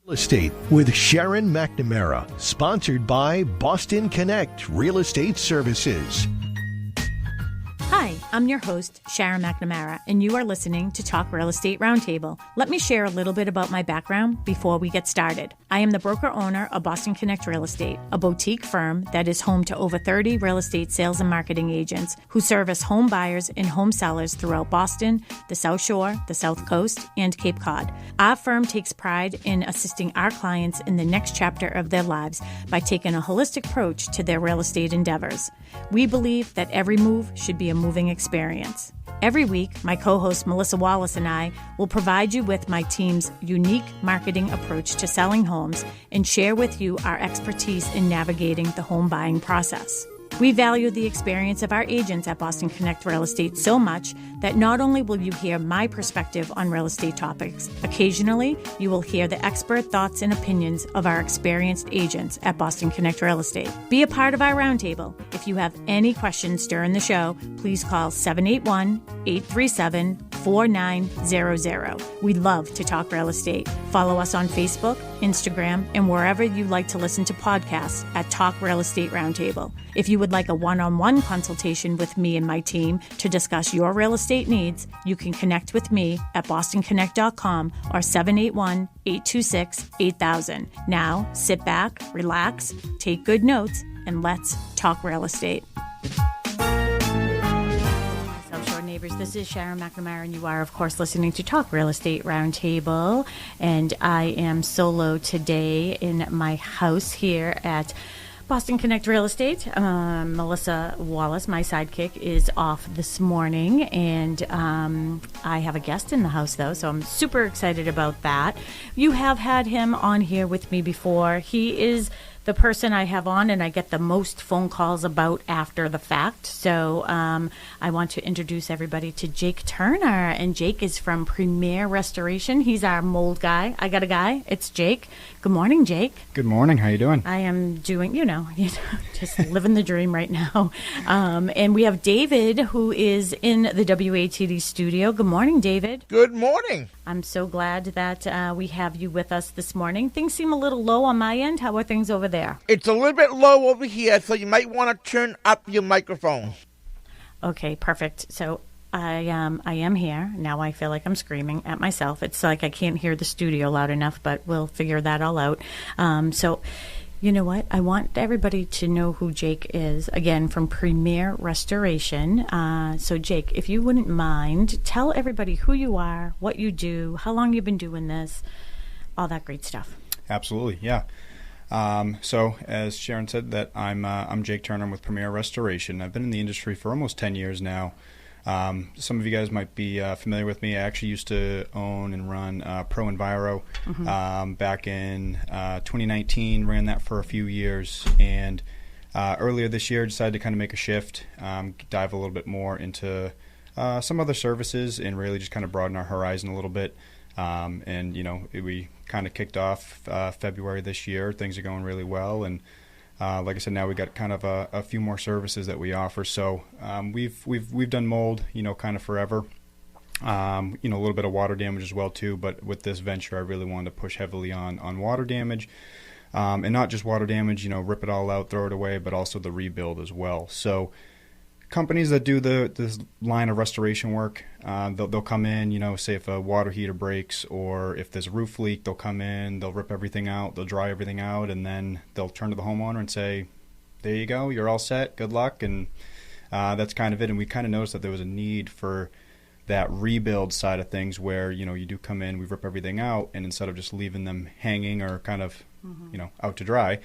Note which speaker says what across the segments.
Speaker 1: Real Estate with Sharon McNamara, sponsored by Boston Connect Real Estate Services.
Speaker 2: Hi, I'm your host, Sharon McNamara, and you are listening to Talk Real Estate Roundtable. Let me share a little bit about my background before we get started. I am the broker-owner of Boston Connect Real Estate, a boutique firm that is home to over 30 real estate sales and marketing agents who service home buyers and home sellers throughout Boston, the South Shore, the South Coast, and Cape Cod. Our firm takes pride in assisting our clients in the next chapter of their lives by taking a holistic approach to their real estate endeavors. We believe that every move should be a moving experience. Every week, my co-host Melissa Wallace and I will provide you with my team's unique marketing approach to selling homes and share with you our expertise in navigating the home buying process. We value the experience of our agents at Boston Connect Real Estate so much that not only will you hear my perspective on real estate topics, occasionally you will hear the expert thoughts and opinions of our experienced agents at Boston Connect Real Estate. Be a part of our roundtable. If you have any questions during the show, please call 781-837-4900. We love to talk real estate. Follow us on Facebook, Instagram, and wherever you like to listen to podcasts at Talk Real Estate Roundtable. If you would like a one-on-one consultation with me and my team to discuss your real estate needs, you can connect with me at bostonconnect.com or 781-826-8000. Now, sit back, relax, take good notes, and let's talk real estate. South Shore neighbors, this is Sharon McNamara, and you are, of course, listening to Talk Real Estate Roundtable. And I am solo today in my house here at Boston Connect Real Estate. Melissa Wallace, my sidekick, is off this morning, and I have a guest in the house, though, so I'm super excited about that. You have had him on here with me before. He is the person I have on and I get the most phone calls about after the fact. So I want to introduce everybody to Jake Turner. And Jake is from Premier Restoration. He's our mold guy. I got a guy. It's Jake. Good morning, Jake.
Speaker 3: Good morning. How you doing?
Speaker 2: I am doing, just living the dream right now. And we have David, who is in the WATD studio. Good morning, David.
Speaker 4: Good morning.
Speaker 2: I'm so glad that we have you with us this morning. Things seem a little low on my end. How are things over there?
Speaker 4: It's a little bit low over here, so you might want to turn up your microphone.
Speaker 2: Okay, perfect. So I am here. Now I feel like I'm screaming at myself. It's like I can't hear the studio loud enough, but we'll figure that all out. So you know what? I want everybody to know who Jake is, again, from Premier Restoration. So, Jake, if you wouldn't mind, tell everybody who you are, what you do, how long you've been doing this, all that great stuff.
Speaker 3: Absolutely, yeah. So, as Sharon said, that I'm Jake Turner with Premier Restoration. I've been in the industry for almost 10 years now. Some of you guys might be familiar with me. I actually used to own and run Pro Enviro back in 2019, ran that for a few years, and earlier this year decided to kind of make a shift, dive a little bit more into some other services and really just kind of broaden our horizon a little bit. And, we kind of kicked off February this year. Things are going really well, and like I said, now we got kind of a few more services that we offer. So we've done mold, kind of forever. A little bit of water damage as well too. But with this venture, I really wanted to push heavily on water damage, and not just water damage. Rip it all out, throw it away, but also the rebuild as well. So companies that do this line of restoration work, they'll come in, say if a water heater breaks or if there's a roof leak, they'll come in, they'll rip everything out, they'll dry everything out, and then they'll turn to the homeowner and say, there you go, you're all set, good luck, and that's kind of it. And we kind of noticed that there was a need for that rebuild side of things where, you do come in, we rip everything out, and instead of just leaving them hanging or kind of, out to dry,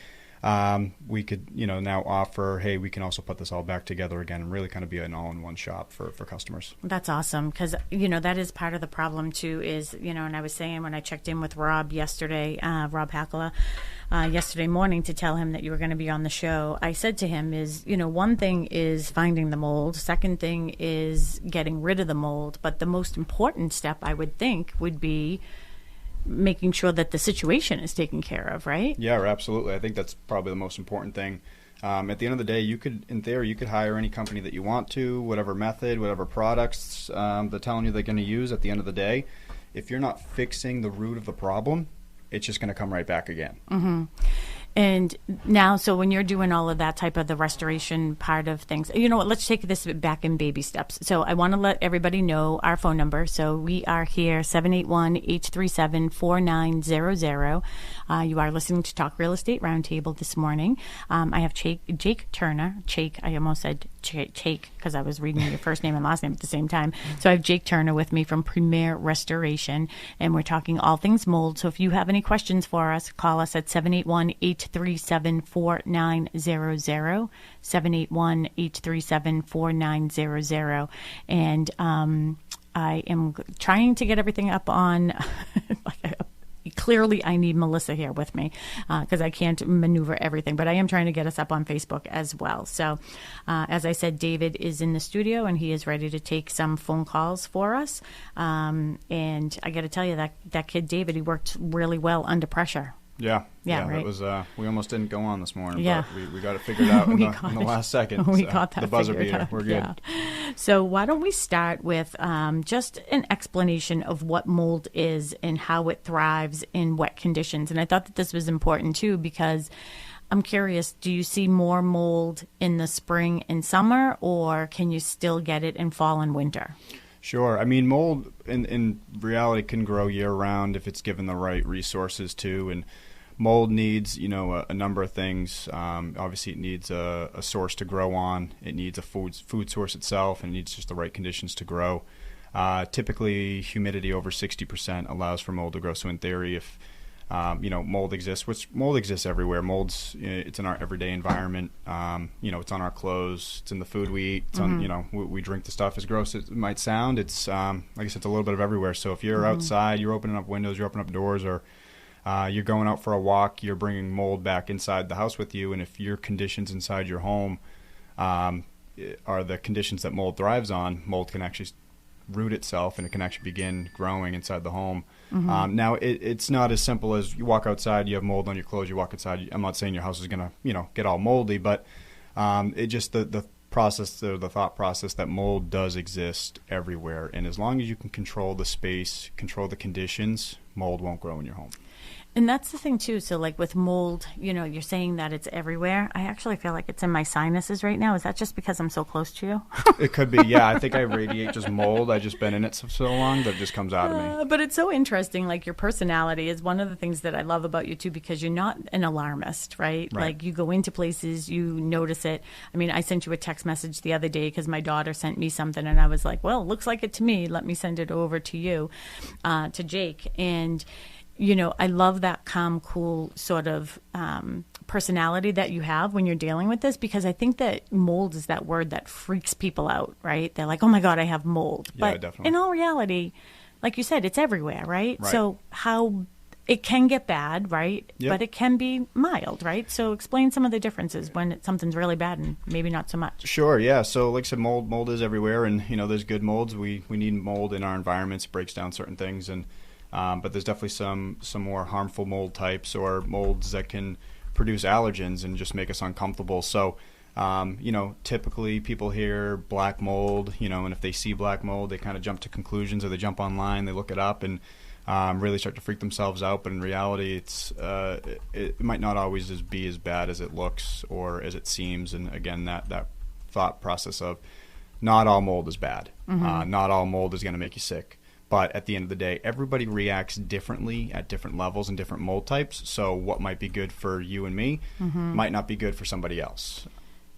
Speaker 3: we could, now offer, hey, we can also put this all back together again and really kind of be an all-in-one shop for customers.
Speaker 2: That's awesome because, that is part of the problem too is, and I was saying when I checked in with Rob yesterday, Rob Hackala, yesterday morning to tell him that you were going to be on the show, I said to him is, one thing is finding the mold. Second thing is getting rid of the mold. But the most important step, I would think, would be making sure that the situation is taken care of, right?
Speaker 3: Yeah, absolutely. I think that's probably the most important thing. At the end of the day, in theory, you could hire any company that you want to, whatever method, whatever products they're telling you they're going to use. At the end of the day, if you're not fixing the root of the problem, it's just going to come right back again.
Speaker 2: Mm-hmm. And now, so when you're doing all of that type of the restoration part of things, you know what, let's take this back in baby steps. So I want to let everybody know our phone number. So we are here, 781-837-4900. You are listening to Talk Real Estate Roundtable this morning. I have Jake Turner. I almost said Jake because I was reading your first name and last name at the same time. So I have Jake Turner with me from Premier Restoration, and we're talking all things mold. So if you have any questions for us, call us at 781-837-4900, 781-837-4900. And I am trying to get everything up on clearly I need Melissa here with me because I can't maneuver everything, but I am trying to get us up on Facebook as well. So as I said, David is in the studio and he is ready to take some phone calls for us. And I got to tell you that kid, David, he worked really well under pressure.
Speaker 3: Yeah,
Speaker 2: right.
Speaker 3: It was. We almost didn't go on this morning,
Speaker 2: Yeah.
Speaker 3: but we got it figured out in the last second.
Speaker 2: We
Speaker 3: So
Speaker 2: got that
Speaker 3: the buzzer
Speaker 2: figured
Speaker 3: beater.
Speaker 2: out.
Speaker 3: We're good.
Speaker 2: Yeah. So why don't we start with just an explanation of what mold is and how it thrives in wet conditions. And I thought that this was important too because I'm curious, do you see more mold in the spring and summer, or can you still get it in fall and winter?
Speaker 3: Sure. I mean, mold in reality can grow year round if it's given the right resources to. And mold needs, a number of things. Obviously, it needs a source to grow on. It needs a food source itself, and it needs just the right conditions to grow. Typically, humidity over 60% allows for mold to grow. So in theory, if mold exists, which mold exists everywhere. It's in our everyday environment. It's on our clothes. It's in the food we eat. It's on, we drink the stuff. As gross as it might sound, it's like I said, it's a little bit of everywhere. So if you're outside, you're opening up windows, you're opening up doors, or you're going out for a walk, you're bringing mold back inside the house with you. And if your conditions inside your home are the conditions that mold thrives on, mold can actually root itself and it can actually begin growing inside the home. Now, it's not as simple as you walk outside, you have mold on your clothes, you walk outside. I'm not saying your house is going to, get all moldy, but it just the process, or the thought process that mold does exist everywhere. And as long as you can control the space, control the conditions, mold won't grow in your home.
Speaker 2: And that's the thing, too. So, like with mold, you're saying that it's everywhere. I actually feel like it's in my sinuses right now. Is that just because I'm so close to you?
Speaker 3: It could be, yeah. I think I radiate just mold. I've just been in it so long that it just comes out of me.
Speaker 2: But it's so interesting. Like, your personality is one of the things that I love about you, too, because you're not an alarmist, right? Like, you go into places, you notice it. I mean, I sent you a text message the other day because my daughter sent me something, and I was like, well, it looks like it to me. Let me send it over to you, to Jake. And I love that calm, cool sort of personality that you have when you're dealing with this, because I think that mold is that word that freaks people out, right? They're like, oh my God, I have mold.
Speaker 3: Yeah,
Speaker 2: but
Speaker 3: definitely.
Speaker 2: In all reality, like you said, it's everywhere, right? So how it can get bad, right?
Speaker 3: Yep.
Speaker 2: But it can be mild, right? So explain some of the differences when something's really bad and maybe not so much.
Speaker 3: Sure, yeah. So like I said, mold is everywhere, and there's good molds. We need mold in our environments, breaks down certain things, and but there's definitely some more harmful mold types, or molds that can produce allergens and just make us uncomfortable. So, typically people hear black mold, and if they see black mold, they kind of jump to conclusions, or they jump online, they look it up, and really start to freak themselves out. But in reality, it might not always be as bad as it looks or as it seems. And again, that thought process of not all mold is bad. Not all mold is going to make you sick. But at the end of the day, everybody reacts differently at different levels and different mold types. So what might be good for you and me might not be good for somebody else.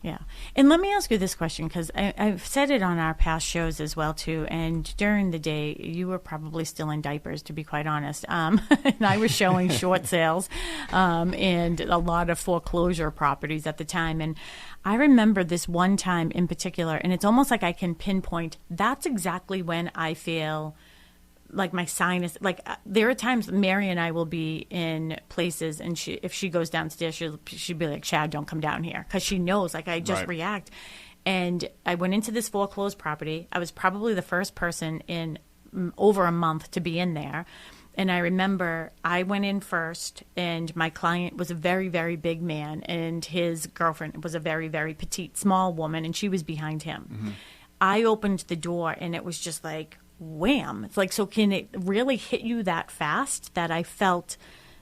Speaker 2: Yeah. And let me ask you this question, because I've said it on our past shows as well, too. And during the day, you were probably still in diapers, to be quite honest. And I was showing short sales and a lot of foreclosure properties at the time. And I remember this one time in particular, and it's almost like I can pinpoint, that's exactly when I feel like my sinus, like there are times Mary and I will be in places, and if she goes downstairs, she'd be like, Chad, don't come down here, because she knows, like, I just react. And I went into this foreclosed property. I was probably the first person in over a month to be in there. And I remember I went in first, and my client was a very, very big man, and his girlfriend was a very, very petite, small woman, and she was behind him. I opened the door, and it was just like, wham. It's like, so can it really hit you that fast that I felt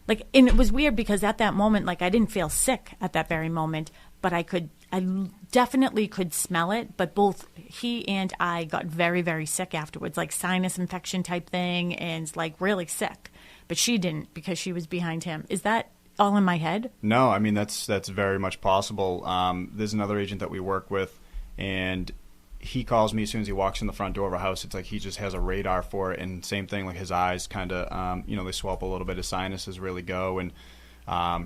Speaker 2: Like, and it was weird because at that moment, like, I didn't feel sick at that very moment, but I definitely could smell it. But both he and I got very, very sick afterwards, like sinus infection type thing, and like really sick. But she didn't because she was behind him. Is that all in my head?
Speaker 3: No, I mean, that's very much possible. There's another agent that we work with, and he calls me as soon as he walks in the front door of a house. It's like he just has a radar for it, and same thing, like his eyes kind of, they swell up a little bit. His sinuses really go, and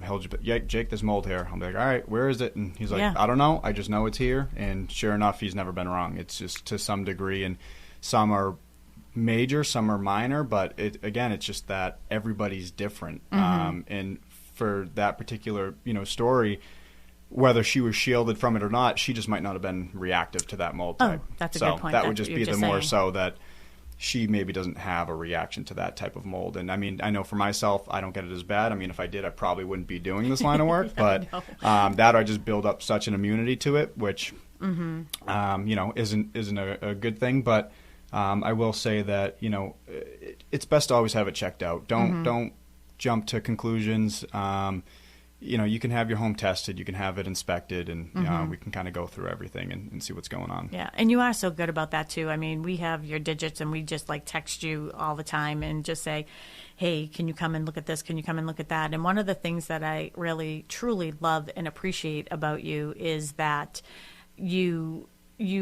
Speaker 3: he'll just be, Jake, there's mold here. I'll be like, all right, where is it? And he's like, I don't know. I just know it's here. And sure enough, he's never been wrong. It's just to some degree, and some are major, some are minor, but it's just that everybody's different. And for that particular, story, whether she was shielded from it or not, she just might not have been reactive to that mold type.
Speaker 2: Oh, that's a good point.
Speaker 3: That would just be the more so that she maybe doesn't have a reaction to that type of mold. And I mean, I know for myself, I don't get it as bad. I mean, if I did, I probably wouldn't be doing this line of work. But that I just build up such an immunity to it, which isn't a good thing. But I will say that it's best to always have it checked out. Don't jump to conclusions. You can have your home tested, you can have it inspected, and we can kind of go through everything and see what's going on.
Speaker 2: Yeah, and you are so good about that too. I mean, we have your digits, and we just like text you all the time and just say, hey, can you come and look at this? Can you come and look at that? And one of the things that I really, truly love and appreciate about you is that you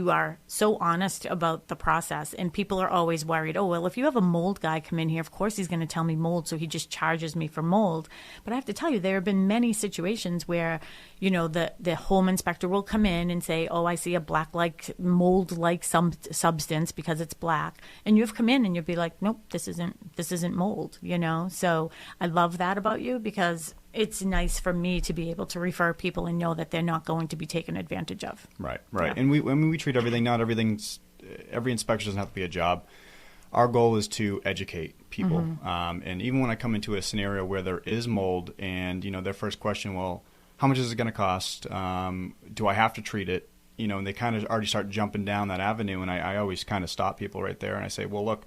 Speaker 2: are so honest about the process, and people are always worried, oh, well, if you have a mold guy come in here, of course he's going to tell me mold, so he just charges me for mold. But I have to tell you, there have been many situations where, the home inspector will come in and say, oh, I see a black-like, mold-like substance because it's black. And you've come in and you'll be like, nope, this isn't mold, So I love that about you because it's nice for me to be able to refer people and know that they're not going to be taken advantage of.
Speaker 3: Right.
Speaker 2: Yeah.
Speaker 3: And we treat everything, not everything, every inspection doesn't have to be a job. Our goal is to educate people. And even when I come into a scenario where there is mold and, their first question, well, how much is it going to cost? Do I have to treat it? And they kind of already start jumping down that avenue. And I always kind of stop people right there. And I say, well, look,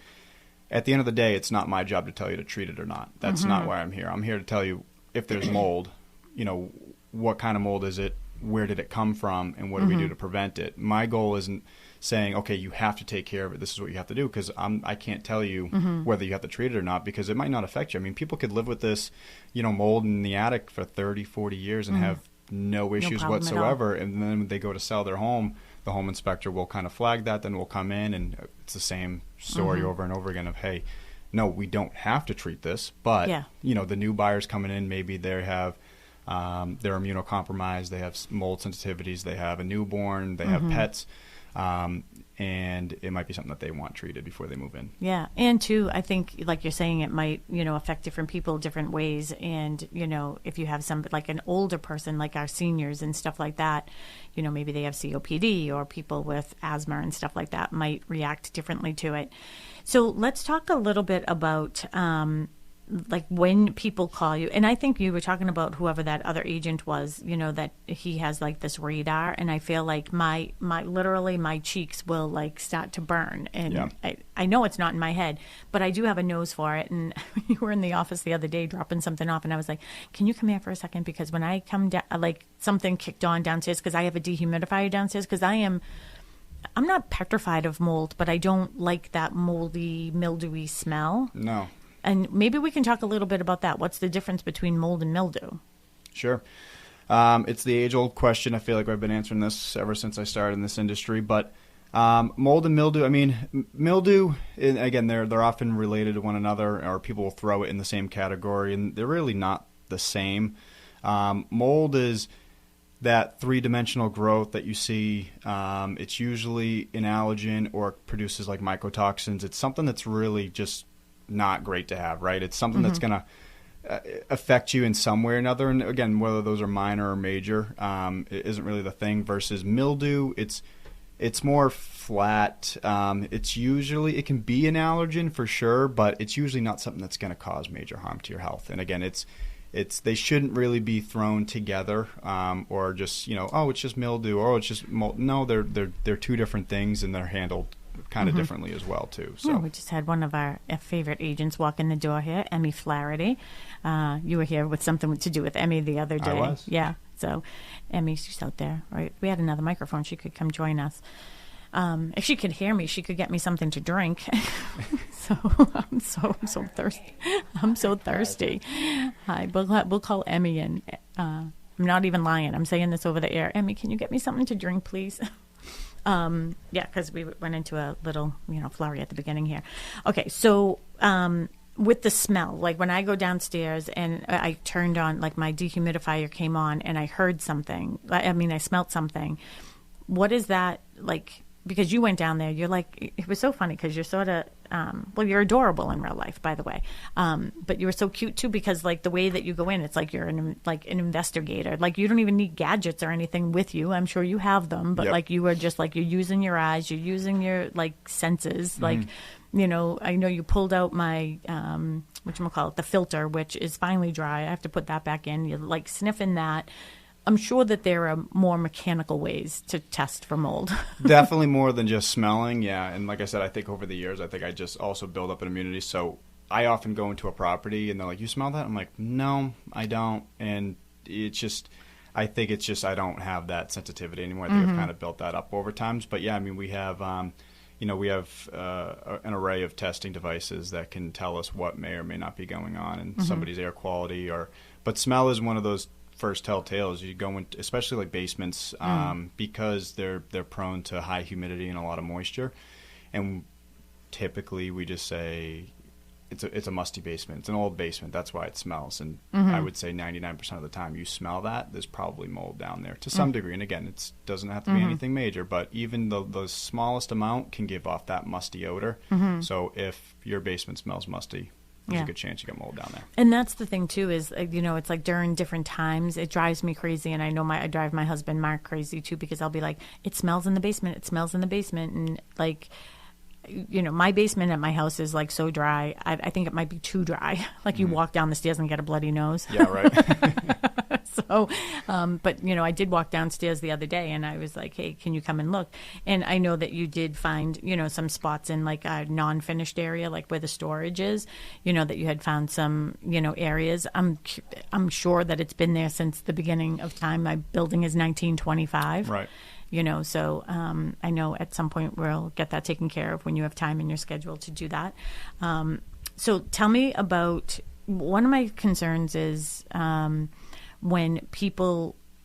Speaker 3: at the end of the day, it's not my job to tell you to treat it or not. That's not why I'm here. I'm here to tell you, if there's mold, what kind of mold is it? Where did it come from? And what do we do to prevent it? My goal isn't saying, okay, you have to take care of it. This is what you have to do, because I can't tell you whether you have to treat it or not, because it might not affect you. I mean, people could live with this, mold in the attic for 30, 40 years and have no issues whatsoever. And then when they go to sell their home, the home inspector will kind of flag that. Then we'll come in and it's the same story over and over again of, hey, no, we don't have to treat this, but the new buyers coming in, maybe they have they're immunocompromised, they have mold sensitivities, they have a newborn, they have pets, and it might be something that they want treated before they move in. Yeah,
Speaker 2: and too, I think, like you're saying, it might affect different people different ways, and if you have some like an older person, like our seniors and stuff like that, maybe they have COPD, or people with asthma and stuff like that might react differently to it. So let's talk a little bit about like when people call you, and I think you were talking about whoever that other agent was, that he has like this radar, and I feel like my literally my cheeks will like start to burn, and I know it's not in my head, but I do have a nose for it. And you were in the office the other day dropping something off, and I was like, can you come here for a second, because when I come down, like something kicked on downstairs, because I have a dehumidifier downstairs, because I'm not petrified of mold, but I don't like that moldy, mildewy smell.
Speaker 3: No.
Speaker 2: And maybe we can talk a little bit about that. What's the difference between mold and mildew?
Speaker 3: Sure. It's the age-old question. I feel like I've been answering this ever since I started in this industry. But mold and mildew, I mean, mildew, again, they're often related to one another, or people will throw it in the same category, and they're really not the same. Mold is that three-dimensional growth that you see. It's usually an allergen, or produces like mycotoxins. It's something that's really just not great to have, right? It's something that's going to affect you in some way or another. And again, whether those are minor or major, it isn't really the thing. Versus mildew, it's more flat. It can be an allergen for sure, but it's usually not something that's going to cause major harm to your health. And again, they shouldn't really be thrown together, or just, it's just mildew, or it's just mold. No, they're two different things, and they're handled kind of differently as well too. So
Speaker 2: we just had one of our favorite agents walk in the door here, Emmy Flaherty. You were here with something to do with Emmy the other day.
Speaker 3: I was.
Speaker 2: Yeah. So Emmy, she's out there. Right. We had another microphone. She could come join us. If she could hear me, she could get me something to drink. So I'm so thirsty. I'm so thirsty. Hi, we'll call Emmy in. I'm not even lying. I'm saying this over the air. Emmy, can you get me something to drink, please? Yeah, because we went into a little, flurry at the beginning here. Okay, so with the smell, like when I go downstairs and I turned on, like my dehumidifier came on and I heard something. I smelled something. What is that like? Because you went down there, you're like, it was so funny because you're sort of, you're adorable in real life, by the way. But you were so cute too because like the way that you go in, it's like you're an investigator. Like you don't even need gadgets or anything with you. I'm sure you have them, but like you are just like, you're using your eyes, you're using your like senses. Like, I know you pulled out my, the filter, which is finally dry. I have to put that back in. You're like sniffing that. I'm sure that there are more mechanical ways to test for mold.
Speaker 3: Definitely more than just smelling, yeah. And like I said, I think over the years, I just also build up an immunity. So I often go into a property and they're like, you smell that? I'm like, no, I don't. And it's just, I think it's just I don't have that sensitivity anymore. I think I've kind of built that up over times. But yeah, I mean, we have, we have an array of testing devices that can tell us what may or may not be going on in somebody's air quality. But smell is one of those first telltales. You go into, especially like basements, because they're prone to high humidity and a lot of moisture, and typically we just say it's a musty basement. It's an old basement. That's why it smells. And I would say 99% of the time you smell that, there's probably mold down there to some degree. And again, it doesn't have to be anything major, but even the smallest amount can give off that musty odor. So if your basement smells musty, there's a good chance you got mold down there.
Speaker 2: And that's the thing, too, is, it's like during different times, it drives me crazy. And I know I drive my husband, Mark, crazy, too, because I'll be like, it smells in the basement. It smells in the basement. And, like, my basement at my house is, like, so dry. I think it might be too dry. Like, you walk down the stairs and get a bloody nose.
Speaker 3: Yeah, right.
Speaker 2: So, but, I did walk downstairs the other day and I was like, hey, can you come and look? And I know that you did find, some spots in like a non-finished area, like where the storage is, that you had found some, areas. I'm sure that it's been there since the beginning of time. My building is 1925.
Speaker 3: Right.
Speaker 2: So I know at some point we'll get that taken care of when you have time in your schedule to do that. So tell me about, one of my concerns is, when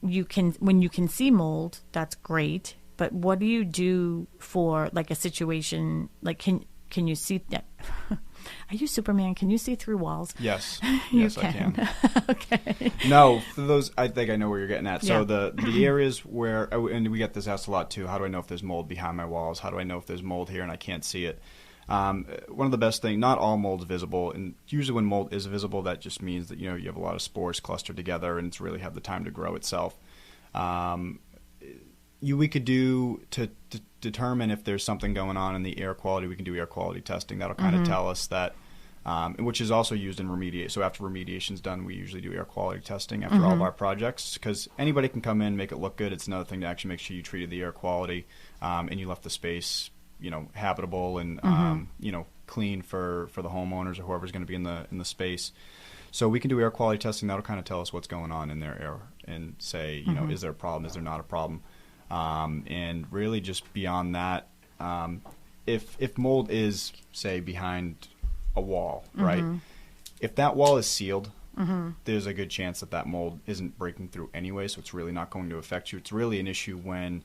Speaker 2: you can see mold, that's great. But what do you do for like a situation, like can you see that? Are you Superman? Can you see through walls?
Speaker 3: Yes.
Speaker 2: You
Speaker 3: yes,
Speaker 2: can.
Speaker 3: I can.
Speaker 2: Okay.
Speaker 3: No, for those, I think I know where you're getting at. So
Speaker 2: Yeah.
Speaker 3: the areas where, and we get this asked a lot too, how do I know if there's mold behind my walls? How do I know if there's mold here and I can't see it? One of the best things, not all mold's visible, and usually when mold is visible, that just means that you have a lot of spores clustered together and it's really have the time to grow itself. We could do to determine if there's something going on in the air quality. We can do air quality testing. That'll kind of tell us that, which is also used in remediation. So after remediation's done, we usually do air quality testing after all of our projects, because anybody can come in, make it look good. It's another thing to actually make sure you treated the air quality and you left the space habitable and clean for the homeowners or whoever's going to be in the space. So we can do air quality testing. That'll kind of tell us what's going on in their air and say, is there a problem? Is there not a problem? And really just beyond that, if mold is, say, behind a wall, right? If that wall is sealed, there's a good chance that mold isn't breaking through anyway, so it's really not going to affect you. It's really an issue when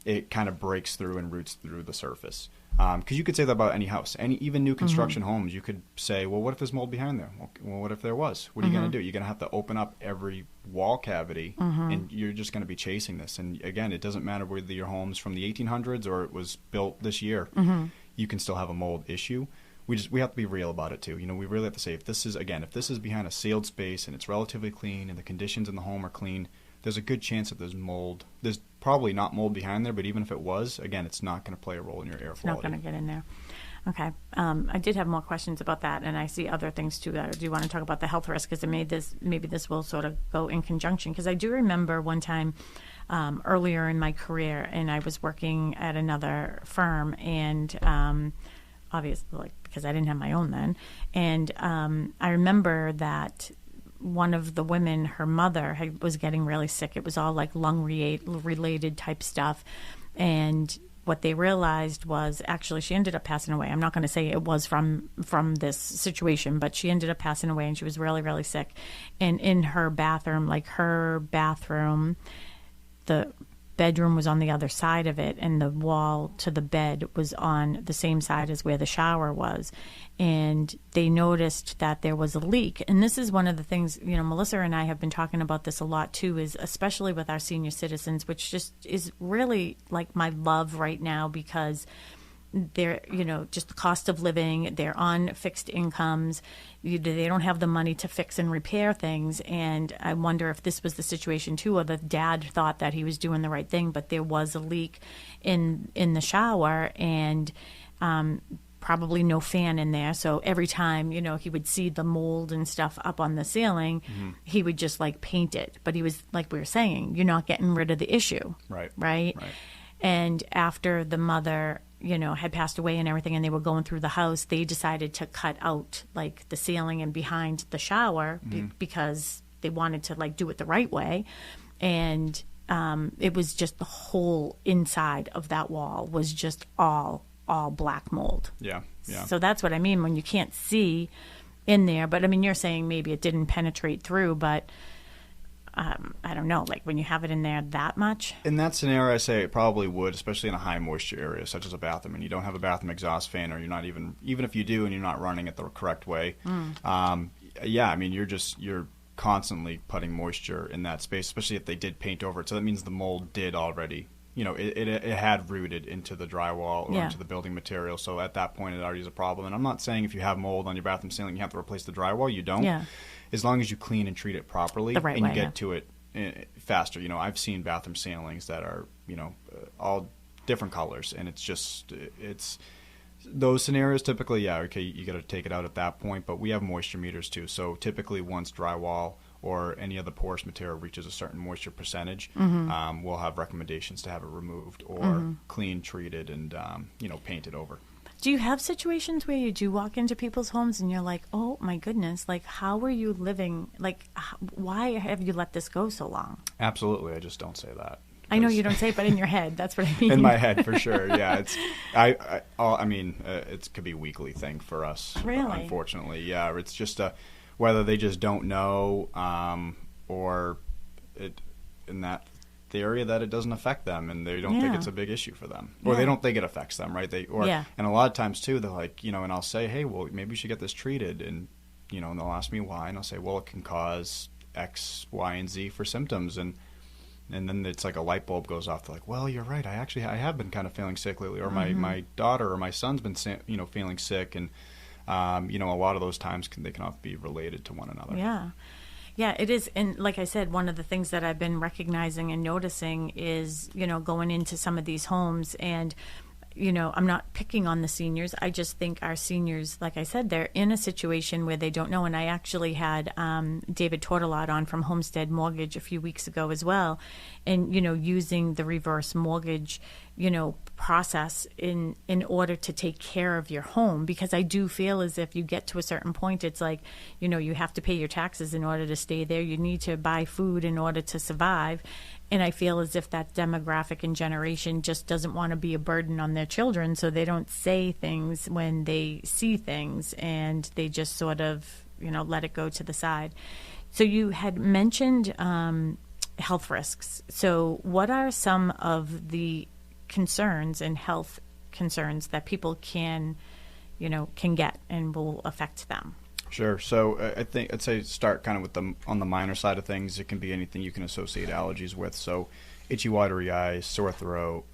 Speaker 3: it kind of breaks through and roots through the surface. Because you could say that about any house, even new construction homes. You could say, well, what if there's mold behind there? Well, what if there was? What are you going to do? You're going to have to open up every wall cavity, and you're just going to be chasing this. And again, it doesn't matter whether your home's from the 1800s or it was built this year. You can still have a mold issue. We have to be real about it too. We really have to say, if this is behind a sealed space and it's relatively clean and the conditions in the home are clean, there's a good chance that there's mold. There's probably not mold behind there, but even if it was, again, it's not going to play a role in your air quality.
Speaker 2: It's not going to get in there. Okay. I did have more questions about that, and I see other things too. Do you want to talk about the health risk? Because maybe this will sort of go in conjunction. Because I do remember one time earlier in my career, and I was working at another firm, and obviously, because I didn't have my own then, and I remember that one of the women, her mother, was getting really sick. It was all like lung-related type stuff, and what they realized was actually she ended up passing away. I'm not going to say it was from this situation, but she ended up passing away, and she was really, really sick. And in her bathroom, the bedroom was on the other side of it, and the wall to the bed was on the same side as where the shower was. And they noticed that there was a leak. And this is one of the things, Melissa and I have been talking about this a lot too, is especially with our senior citizens, which just is really like my love right now, because they're, just the cost of living, they're on fixed incomes, they don't have the money to fix and repair things. And I wonder if this was the situation too, or the dad thought that he was doing the right thing, but there was a leak in the shower, and probably no fan in there. So every time, he would see the mold and stuff up on the ceiling, he would just like paint it. But he was, like we were saying, you're not getting rid of the issue. Right. And after the mother, had passed away and everything, and they were going through the house, they decided to cut out like the ceiling and behind the shower because they wanted to like do it the right way. And it was just the whole inside of that wall was just all black mold. Yeah. So that's what I mean when you can't see in there. But I mean, you're saying maybe it didn't penetrate through, but I don't know, like when you have it in there that much.
Speaker 3: In that scenario, I say it probably would, especially in a high moisture area such as a bathroom, and you don't have a bathroom exhaust fan, or you're not even if you do and you're not running it the correct way. I mean, you're constantly putting moisture in that space, especially if they did paint over it. So that means the mold did already, it had rooted into the drywall or into the building material. So at that point, it already is a problem. And I'm not saying if you have mold on your bathroom ceiling, you have to replace the drywall. You don't. Yeah. As long as you clean and treat it properly and you get to it faster. I've seen bathroom ceilings that are, all different colors, and it's those scenarios typically, you got to take it out at that point. But we have moisture meters too. So typically once drywall or any other porous material reaches a certain moisture percentage, we'll have recommendations to have it removed or clean, treated, and, painted over.
Speaker 2: Do you have situations where you do walk into people's homes and you're like, oh my goodness, like how are you living? Like, why have you let this go so long?
Speaker 3: Absolutely. I just don't say that.
Speaker 2: I know you don't say it, but in your head, that's what I mean.
Speaker 3: In my head, for sure. Yeah. It could be a weekly thing for us.
Speaker 2: Really?
Speaker 3: Unfortunately. Yeah. It's just whether they just don't know, or in that theory that it doesn't affect them, and they don't think it's a big issue for them, or they don't think it affects them, right? And a lot of times too, they're like, and I'll say, hey, well, maybe you should get this treated, and and they'll ask me why, and I'll say, well, it can cause X, Y, and Z for symptoms, and then it's like a light bulb goes off. They're like, well, you're right. I have been kind of feeling sick lately, or my daughter or my son's been feeling sick, and a lot of those times they can often be related to one another.
Speaker 2: Yeah. Yeah, it is. And like I said, one of the things that I've been recognizing and noticing is, going into some of these homes, and, I'm not picking on the seniors. I just think our seniors, like I said, they're in a situation where they don't know. And I actually had David Tortolot on from Homestead Mortgage a few weeks ago as well. And, using the reverse mortgage, process in order to take care of your home, because I do feel as if you get to a certain point, it's like, you have to pay your taxes in order to stay there. You need to buy food in order to survive. And I feel as if that demographic and generation just doesn't want to be a burden on their children, so they don't say things when they see things, and they just sort of, let it go to the side. So you had mentioned health risks. So what are some of the concerns and health concerns that people can get and will affect them?
Speaker 3: Sure. So I'd say start kind of with on the minor side of things. It can be anything you can associate allergies with. So itchy, watery eyes, sore throat,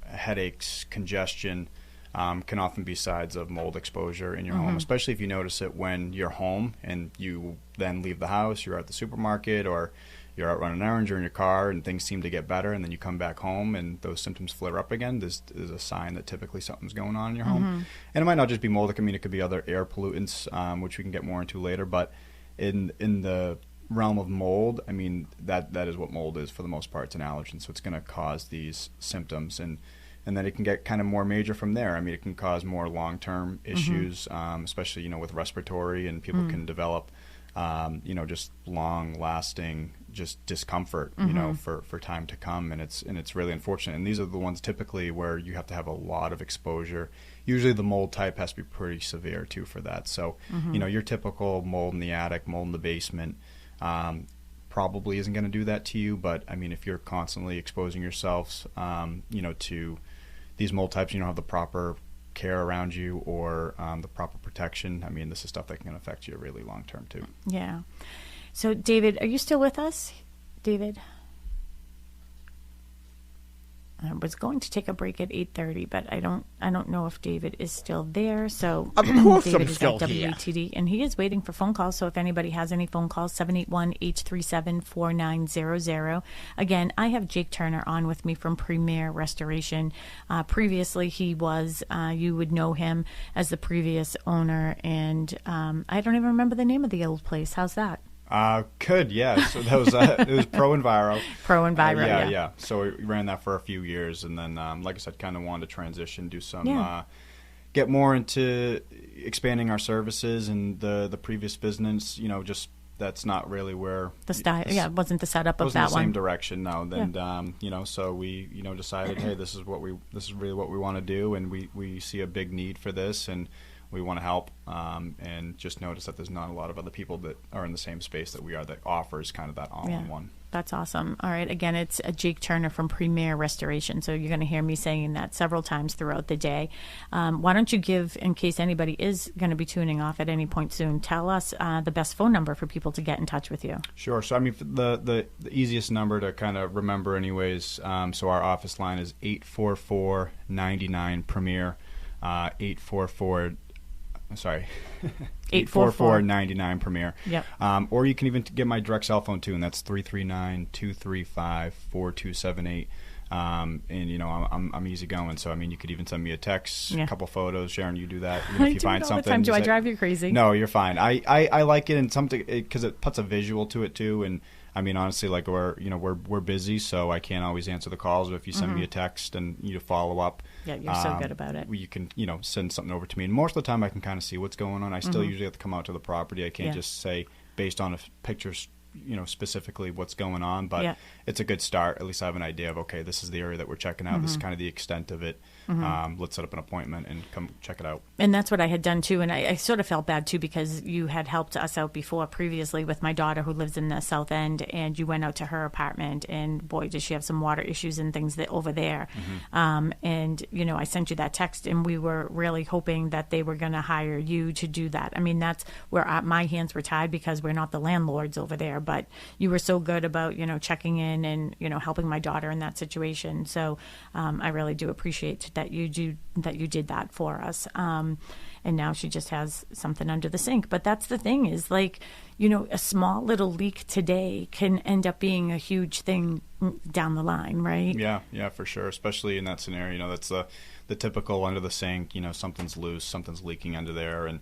Speaker 3: headaches, congestion, can often be signs of mold exposure in your home, especially if you notice it when you're home and you then leave the house, you're at the supermarket, or you're out running errands, you're in your car, and things seem to get better, and then you come back home and those symptoms flare up again. This is a sign that typically something's going on in your home. And it might not just be mold. It could be other air pollutants, which we can get more into later. But in the realm of mold, I mean, that is what mold is for the most part. It's an allergen, so it's going to cause these symptoms. And then it can get kind of more major from there. I mean, it can cause more long-term issues, especially, with respiratory, and people can develop, just long-lasting just discomfort, for time to come, and it's really unfortunate. And these are the ones typically where you have to have a lot of exposure. Usually the mold type has to be pretty severe too for that. So, your typical mold in the attic, mold in the basement, probably isn't going to do that to you. But I mean, if you're constantly exposing yourselves, to these mold types, you don't have the proper care around you or the proper protection, I mean, this is stuff that can affect you really long term too.
Speaker 2: Yeah. So, David, are you still with us? David? I was going to take a break at 8:30, but I don't know if David is still there. So
Speaker 4: of course
Speaker 2: David
Speaker 4: I'm
Speaker 2: is
Speaker 4: still
Speaker 2: at
Speaker 4: here.
Speaker 2: WATD, and he is waiting for phone calls. So if anybody has any phone calls, 781-837-4900. Again, I have Jake Turner on with me from Premier Restoration. Previously, he was, you would know him as the previous owner, and I don't even remember the name of the old place. How's that?
Speaker 3: Could, yeah. So that was it was Pro Enviro.
Speaker 2: Pro Enviro,
Speaker 3: yeah. So we ran that for a few years, and then, like I said, kind of wanted to transition, do some, get more into expanding our services, and the previous business, just that's not really where
Speaker 2: the style. Yeah, it wasn't the setup of that one.
Speaker 3: Wasn't the same direction, no. Then, so we, decided, hey, this is really what we want to do, and we see a big need for this, and we want to help, and just notice that there's not a lot of other people that are in the same space that we are that offers kind of that all-in-one.
Speaker 2: That's awesome. All right. Again, it's Jake Turner from Premier Restoration. So you're going to hear me saying that several times throughout the day. Why don't you give, in case anybody is going to be tuning off at any point soon, tell us the best phone number for people to get in touch with you.
Speaker 3: Sure. So, I mean, the easiest number to kind of remember anyways, so our office line is 844-99-PREMIER, 844-99-PREMIER.
Speaker 2: Yep.
Speaker 3: Or you can even get my direct cell phone too, and that's 339-235-4278. And I'm easy going, so I mean, you could even send me a text, a couple photos. Sharon, you do that. If you find something,
Speaker 2: time. Do I drive you crazy?
Speaker 3: No, you're fine. I like it, and something because it puts a visual to it too. And I mean, honestly, like we're busy, so I can't always answer the calls. But if you send me a text and you follow up,
Speaker 2: yeah, you're so good about it.
Speaker 3: You can send something over to me, and most of the time I can kind of see what's going on. I still usually have to come out to the property. I can't just say based on pictures, specifically what's going on, but it's a good start. At least I have an idea of, okay, this is the area that we're checking out. This is kind of the extent of it. Let's set up an appointment and come check it out.
Speaker 2: And that's what I had done too. And I sort of felt bad too, because you had helped us out before previously with my daughter who lives in the South End, and you went out to her apartment, and boy, does she have some water issues and things that over there. And, I sent you that text, and we were really hoping that they were going to hire you to do that. I mean, that's where my hands were tied, because we're not the landlords over there, but you were so good about, checking in and, helping my daughter in that situation. So I really do appreciate that you did that for us. And now she just has something under the sink. But that's the thing is, like, a small little leak today can end up being a huge thing down the line, right?
Speaker 3: Yeah, for sure. Especially in that scenario, that's the typical under the sink, something's loose, something's leaking under there. And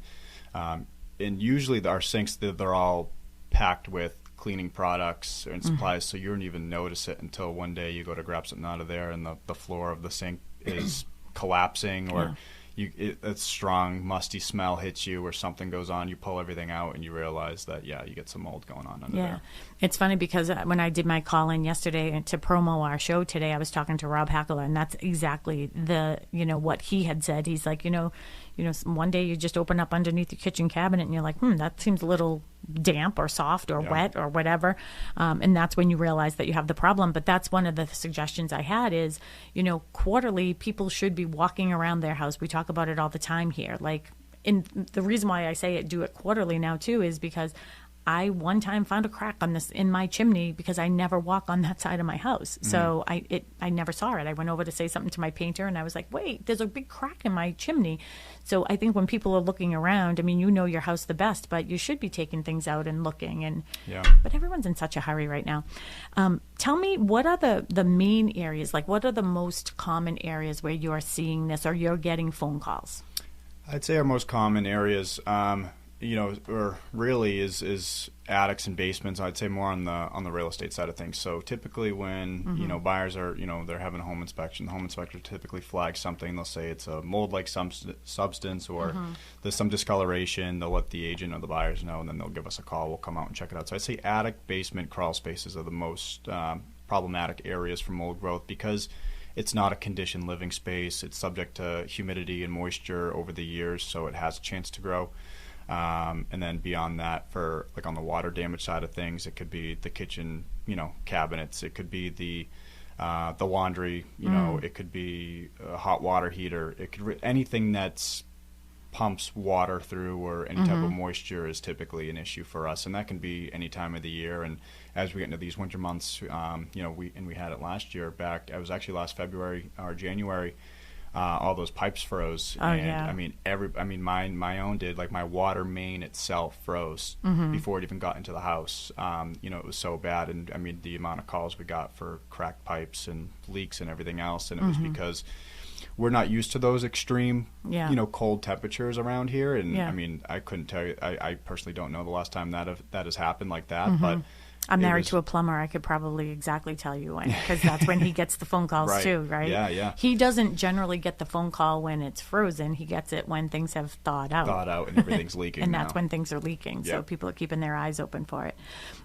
Speaker 3: usually our sinks, they're all packed with cleaning products and supplies, so you don't even notice it until one day you go to grab something out of there and the floor of the sink is collapsing, or a strong musty smell hits you, or something goes on, you pull everything out and you realize that you get some mold going on under there.
Speaker 2: It's funny because when I did my call in yesterday to promo our show today, I was talking to Rob Hackler, and that's exactly what he had said. He's like, one day you just open up underneath your kitchen cabinet and you're like, that seems a little damp or soft or wet or whatever. And that's when you realize that you have the problem. But that's one of the suggestions I had is, quarterly people should be walking around their house. We talk about it all the time here. Like, and the reason why I say do it quarterly now too is because I one time found a crack in my chimney because I never walk on that side of my house. So I never saw it. I went over to say something to my painter, and I was like, wait, there's a big crack in my chimney. So I think when people are looking around, I mean, you know your house the best, but you should be taking things out and looking. But everyone's in such a hurry right now. Tell me, what are the main areas? Like, what are the most common areas where you're seeing this or you're getting phone calls?
Speaker 3: I'd say our most common areas, or really is attics and basements. I'd say more on the real estate side of things. So typically when, buyers are, they're having a home inspection, the home inspector typically flags something. They'll say it's a mold-like substance or there's some discoloration. They'll let the agent or the buyers know, and then they'll give us a call. We'll come out and check it out. So I'd say attic, basement, crawl spaces are the most problematic areas for mold growth because it's not a conditioned living space. It's subject to humidity and moisture over the years, so it has a chance to grow. And then beyond that, for like on the water damage side of things, it could be the kitchen, cabinets. It could be the laundry. It could be a hot water heater. It could anything that's pumps water through or any type of moisture is typically an issue for us, and that can be any time of the year. And as we get into these winter months, we had it last year back. It was actually last February or January. All those pipes froze, my own did. Like my water main itself froze before it even got into the house. It was so bad, and I mean the amount of calls we got for cracked pipes and leaks and everything else, and it was because we're not used to those extreme, cold temperatures around here. And I mean, I couldn't tell you. I personally don't know the last time that has happened like that, but.
Speaker 2: I'm married to a plumber. I could probably exactly tell you when, because that's when he gets the phone calls too, right?
Speaker 3: Yeah.
Speaker 2: He doesn't generally get the phone call when it's frozen. He gets it when things have thawed out and everything's leaking. And that's when things are leaking. So people are keeping their eyes open for it.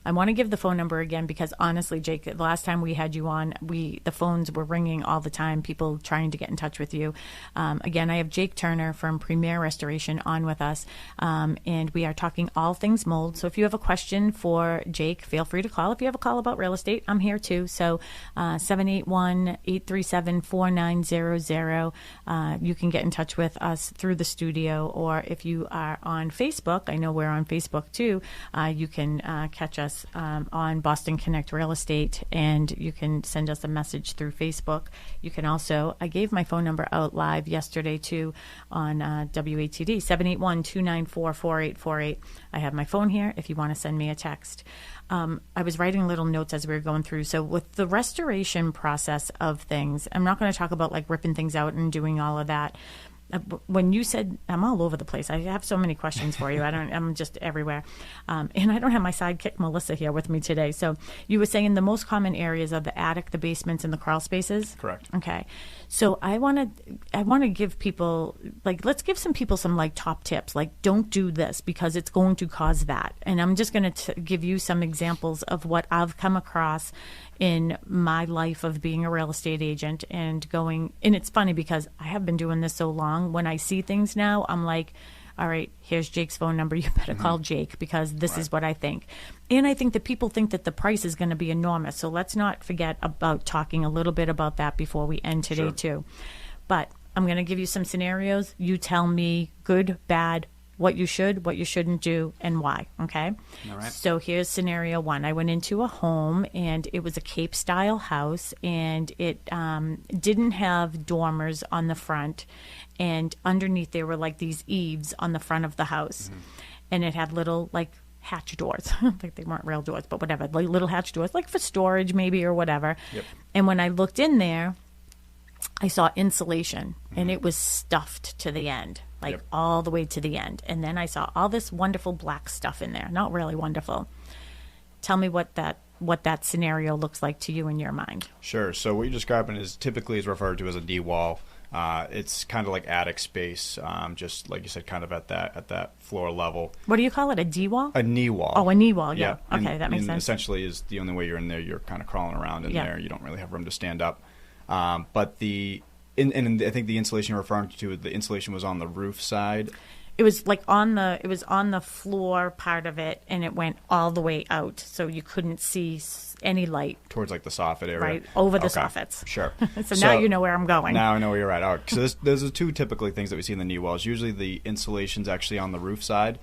Speaker 2: I want to give the phone number again because honestly, Jake, the last time we had you on, the phones were ringing all the time. People trying to get in touch with you. Again, I have Jake Turner from Premier Restoration on with us, and we are talking all things mold. So if you have a question for Jake, feel free to call. If you have a call about real estate, I'm here too. So 781-837-4900. You can get in touch with us through the studio, or if you are on Facebook, I know we're on Facebook too, you can catch us on Boston Connect Real Estate, and you can send us a message through Facebook. You can also, I gave my phone number out live yesterday too on WATD, 781-294-4848. I have my phone here if you want to send me a text. I was writing little notes as we were going through. So with the restoration process of things, I'm not going to talk about like ripping things out and doing all of that. When you said, I'm all over the place. I have so many questions for you. I'm just everywhere. And I don't have my sidekick, Melissa, here with me today. So you were saying the most common areas are the attic, the basements, and the crawl spaces?
Speaker 3: Correct.
Speaker 2: Okay. So I want to give people, like, let's give some people some, like, top tips. Like, don't do this because it's going to cause that. And I'm just going to give you some examples of what I've come across in my life of being a real estate agent and it's funny because I have been doing this so long. When I see things now, I'm like, all right, here's Jake's phone number. You better call Jake because this is what I think. And I think that people think that the price is going to be enormous. So let's not forget about talking a little bit about that before we end today too. But I'm going to give you some scenarios. You tell me good, bad, what you should, what you shouldn't do, and why, okay?
Speaker 3: All right.
Speaker 2: So here's scenario one. I went into a home, and it was a Cape-style house, and it didn't have dormers on the front, and underneath there were like these eaves on the front of the house, and it had little, like, hatch doors. Like they weren't real doors, but whatever, like little hatch doors, like for storage maybe or whatever.
Speaker 3: Yep.
Speaker 2: And when I looked in there, I saw insulation, and it was stuffed to the end, like all the way to the end. And then I saw all this wonderful black stuff in there. Not really wonderful. Tell me what that scenario looks like to you in your mind.
Speaker 3: Sure. So what you're describing is typically is referred to as a D-wall. It's kind of like attic space, just like you said, kind of at that floor level.
Speaker 2: What do you call it? A D-wall?
Speaker 3: A knee wall.
Speaker 2: Oh, a knee wall. Yeah.
Speaker 3: And,
Speaker 2: okay, that makes sense.
Speaker 3: Essentially, is the only way you're in there. You're kind of crawling around in there. You don't really have room to stand up. But I think the insulation you're referring to, the insulation was on the roof side.
Speaker 2: It was like on the floor part of it, and it went all the way out, so you couldn't see any light
Speaker 3: towards like the soffit area,
Speaker 2: right over the soffits.
Speaker 3: Sure.
Speaker 2: so now you know where I'm going.
Speaker 3: Now I know where you're at. All right. So there's the two typically things that we see in the knee walls. Usually the insulation's actually on the roof side,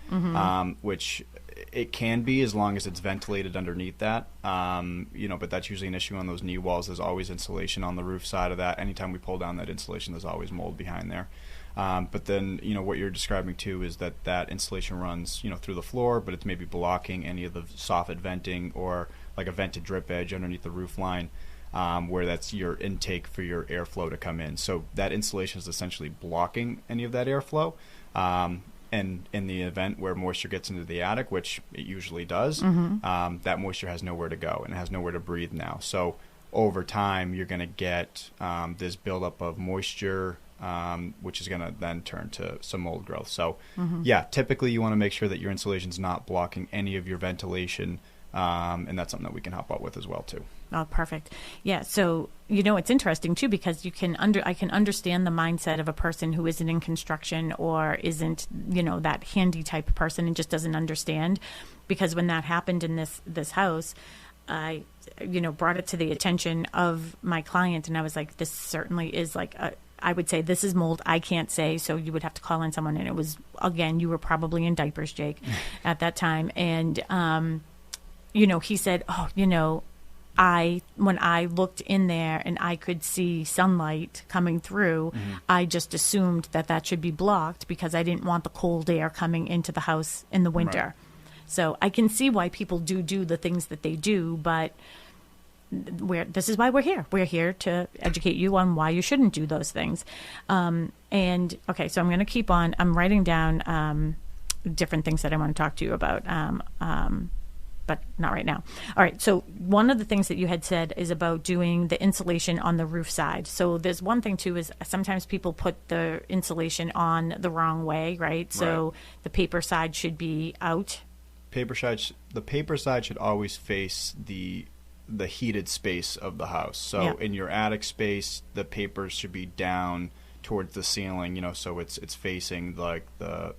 Speaker 3: which It can be, as long as it's ventilated underneath that. But that's usually an issue on those knee walls. There's always insulation on the roof side of that. Anytime we pull down that insulation, there's always mold behind there. But then, what you're describing too is that insulation runs, through the floor, but it's maybe blocking any of the soffit venting or like a vented drip edge underneath the roof line, where that's your intake for your airflow to come in. So that insulation is essentially blocking any of that airflow. And in the event where moisture gets into the attic, which it usually does, that moisture has nowhere to go and it has nowhere to breathe now. So over time, you're going to get this buildup of moisture, which is going to then turn to some mold growth. So, typically you want to make sure that your insulation's not blocking any of your ventilation, and that's something that we can help out with as well too.
Speaker 2: Oh, perfect. Yeah. So, it's interesting too, because I can understand the mindset of a person who isn't in construction or isn't, that handy type of person and just doesn't understand. Because when that happened in this house, I, brought it to the attention of my client, and I was like, this certainly is like I would say this is mold. I can't say, so you would have to call in someone. And it was, again, you were probably in diapers, Jake, at that time. And, he said, when I looked in there and I could see sunlight coming through, I just assumed that should be blocked because I didn't want the cold air coming into the house in the winter. Right. So I can see why people do the things that they do, but this is why we're here. We're here to educate you on why you shouldn't do those things. And okay, so I'm going to keep on. I'm writing down different things that I want to talk to you about. But not right now. All right. So one of the things that you had said is about doing the insulation on the roof side. So there's one thing too, is sometimes people put the insulation on the wrong way, right? So the paper side should be out.
Speaker 3: The paper side should always face the heated space of the house. So in your attic space, the paper should be down towards the ceiling, so it's facing like the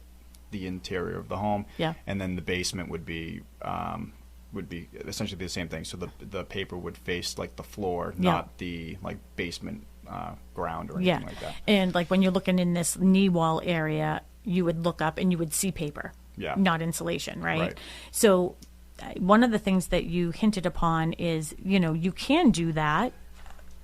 Speaker 3: interior of the home. Yeah. And then the basement would be essentially the same thing. So the paper would face like the floor, not the like basement ground or anything like that.
Speaker 2: And like when you're looking in this knee wall area, you would look up and you would see paper, not insulation, right? So one of the things that you hinted upon is, you can do that,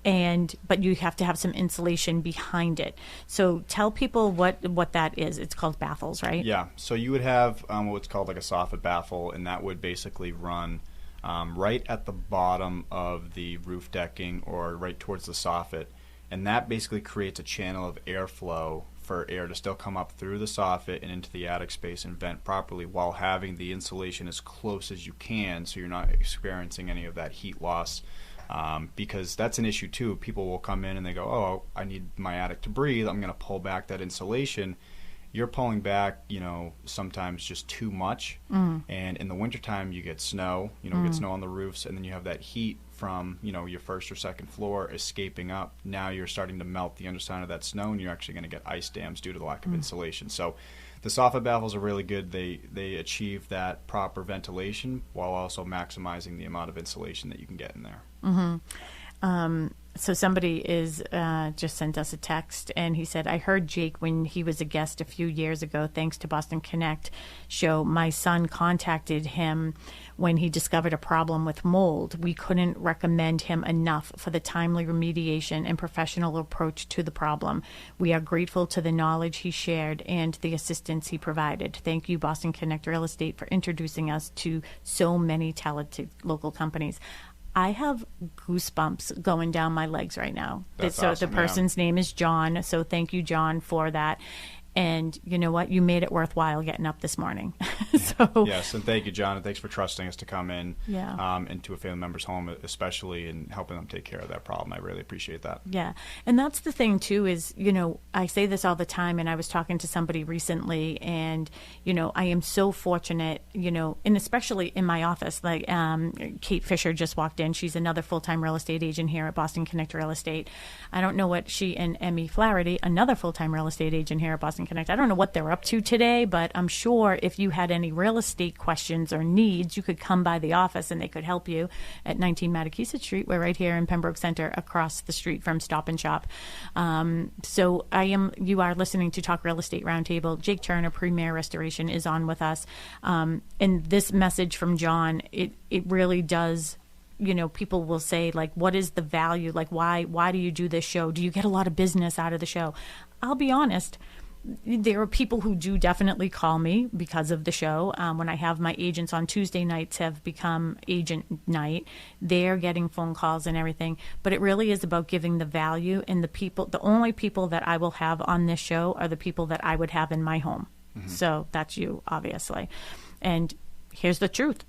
Speaker 2: but you have to have some insulation behind it. So tell people what that is. It's called baffles, right? Yeah.
Speaker 3: So you would have what's called like a soffit baffle, and that would basically run right at the bottom of the roof decking or right towards the soffit, and that basically creates a channel of airflow for air to still come up through the soffit and into the attic space and vent properly while having the insulation as close as you can, so you're not experiencing any of that heat loss. Because that's an issue too. People will come in and they go, oh, I need my attic to breathe. I'm going to pull back that insulation. You're pulling back, sometimes just too much. And in the wintertime, you get snow, get snow on the roofs, and then you have that heat from, your first or second floor escaping up. Now you're starting to melt the underside of that snow, and you're actually going to get ice dams due to the lack of insulation. So the soffit baffles are really good. They achieve that proper ventilation while also maximizing the amount of insulation that you can get in there.
Speaker 2: So somebody just sent us a text, and he said, I heard Jake when he was a guest a few years ago, thanks to Boston Connect show. My son contacted him when he discovered a problem with mold. We couldn't recommend him enough for the timely remediation and professional approach to the problem. We are grateful to the knowledge he shared and the assistance he provided. Thank you, Boston Connect Real Estate, for introducing us to so many talented local companies. I have goosebumps going down my legs right now.
Speaker 3: That's
Speaker 2: so
Speaker 3: awesome,
Speaker 2: the person's name is John. So thank you, John, for that. And you know what? You made it worthwhile getting up this morning.
Speaker 3: Yes, and thank you, John, and thanks for trusting us to come in into a family member's home, especially, and helping them take care of that problem. I really appreciate that.
Speaker 2: Yeah, and that's the thing, too, is, I say this all the time, and I was talking to somebody recently, and, I am so fortunate, and especially in my office, like Kate Fisher just walked in. She's another full-time real estate agent here at Boston Connect Real Estate. I don't know what she and Emmy Flaherty, another full-time real estate agent here at Boston Connect. I don't know what they're up to today, but I'm sure if you had any real estate questions or needs, you could come by the office and they could help you at 19 Mattakesett Street. We're right here in Pembroke Center, across the street from Stop and Shop. So you are listening to Talk Real Estate Roundtable. Jake Turner, Premier Restoration, is on with us. And this message from John, it really does. People will say, like, what is the value? Like, why do you do this show? Do you get a lot of business out of the show? I'll be honest. There are people who do definitely call me because of the show. When I have my agents on Tuesday nights have become agent night, they're getting phone calls and everything. But it really is about giving the value, and the only people that I will have on this show are the people that I would have in my home. Mm-hmm. So that's you, obviously. And here's the truth.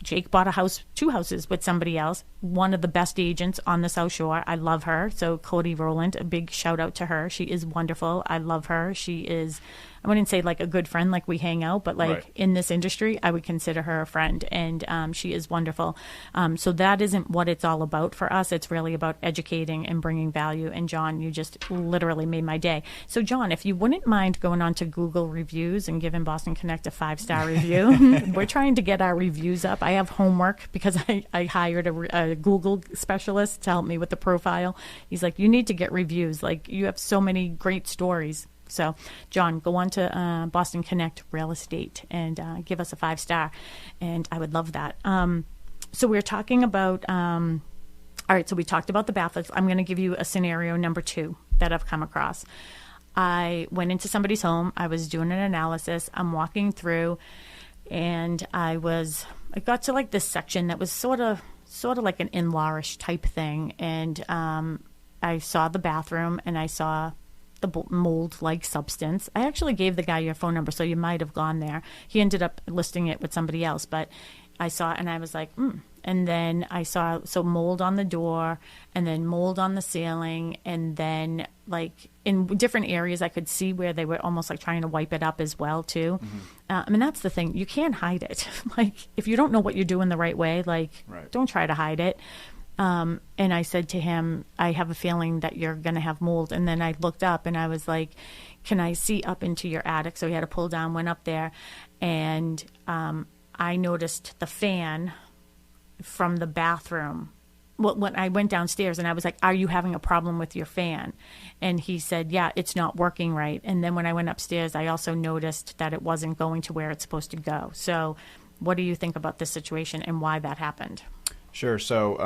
Speaker 2: Jake bought two houses with somebody else, one of the best agents on the South Shore. I love her. So Cody Rowland, a big shout out to her. She is wonderful. I love her. She is, I wouldn't say like a good friend, like we hang out, but like in this industry, I would consider her a friend, and she is wonderful. So that isn't what it's all about for us. It's really about educating and bringing value. And John, you just literally made my day. So John, if you wouldn't mind going on to Google reviews and giving Boston Connect a 5-star review. We're trying to get our reviews up. I have homework because I hired a Google specialist to help me with the profile. He's like, you need to get reviews. Like, you have so many great stories. So, John, go on to Boston Connect Real Estate and give us a 5-star, and I would love that. So we're talking about, all right, so we talked about the bathrooms. I'm going to give you a scenario number 2 that I've come across. I went into somebody's home. I was doing an analysis. I'm walking through, and I got to like this section that was sort of like an in-law-ish type thing, and I saw the bathroom, and I saw the mold-like substance. I actually gave the guy your phone number, so you might have gone there. He ended up listing it with somebody else, but I saw it, and I was like, And then I saw mold on the door, and then mold on the ceiling, and then like in different areas I could see where they were almost like trying to wipe it up as well too. I mean, that's the thing. You can't hide it. Like, if you don't know what you're doing the right way, like, don't try to hide it. And I said to him, I have a feeling that you're going to have mold. And then I looked up and I was like, can I see up into your attic? So he had to pull down, went up there. And I noticed the fan from the bathroom. Well, when I went downstairs and I was like, are you having a problem with your fan? And he said, yeah, it's not working right. And then when I went upstairs, I also noticed that it wasn't going to where it's supposed to go. So what do you think about this situation and why that happened?
Speaker 3: Sure. So